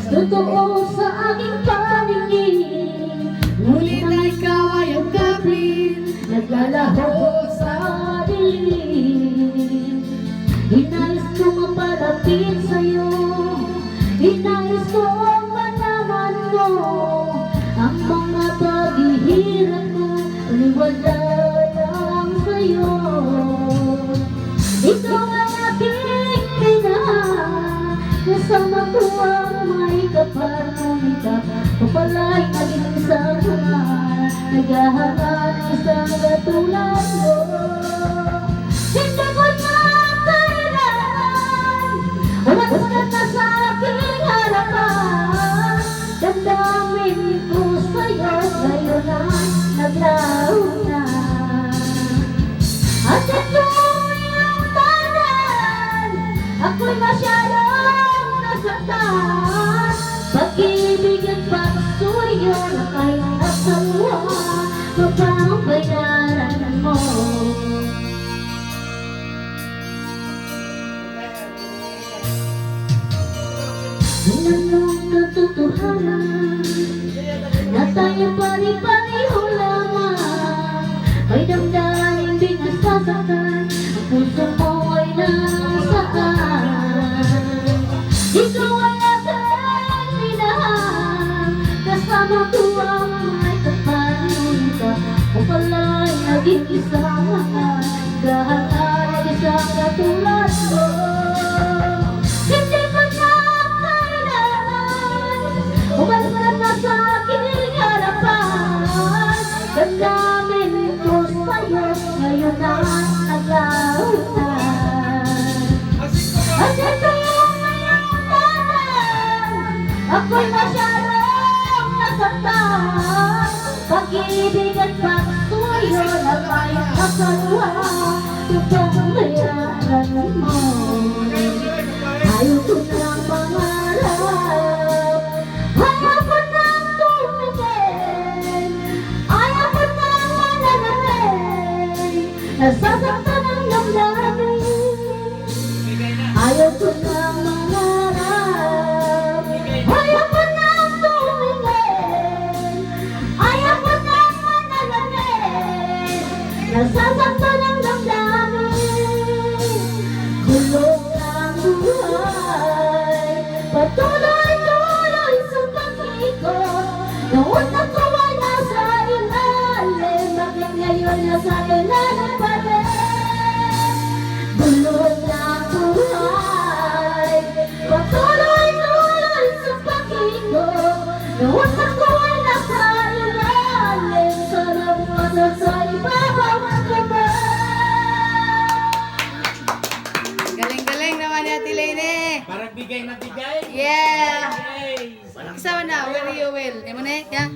totoo sa aking paningin. Ngunit na ikaw ay ang kapit, naglalaho sa dilim. Inayos ko mapalapit sa'yo, inayos ko malaman mo ang mga paghihirap ko, wala lang sa'yo. Ikaw ang aking minahal, kasama ko ang may kapal, ngunit ako pala'y naging isang mahal, naghahanap isang katulad mo. Hindi ko na kailangan, umakas ka na sa aking harapan. Damdamin ko sa'yo, ngayon na naglaho na. At ito iyong tanan, ako'y masyadong nasaktan. Pag-ibig at pagsuyo na kahit asawa, mapapayaran mo. Anong katotohanan na tayo pari-pariho lamang, may damdamin di nasasaktan, ang puso mo ay nasaan. Ikaw ay aking minahal, kasama ko ang may kapal, ngunit ako pala'y naging isang mahal, naghahanap isang katulad mo. Hindi ko na kailangan, umalis ka na sa aking harapan. Damdamin ko sa'yo, ngayon na naglaho na. At ito yung iyong tanan, ako'y masyadong nasaktan. Pag-ibig at pagsuyo na kahit asawa, mapapayaran mo. Ayaw ko ng pangarap, ayaw ko ng tumingin, ayaw ko ng mananalig, nasasaktan ang damdamin. Ayaw ko ng mangarap, ayaw ko ng tumingin, ayaw ko ng mananalig, nasasaktan ang damdamin. Kulong ang buhay, patuloy-tuloy sa pag-ikot. Noon ako ay nasa ilalim, bakit ngayon nasa ilalim pa rin? Kulong ang buhay, patuloy-tuloy sa pag-ikot. Noon ako ay nasa ilalim, sarap sa ibabaw ang kamay. Galing-galing naman ni Ate Lene. Parang bigay na bigay. Yeah. Yay! Kasama na, Will you will. Emo na, yeah.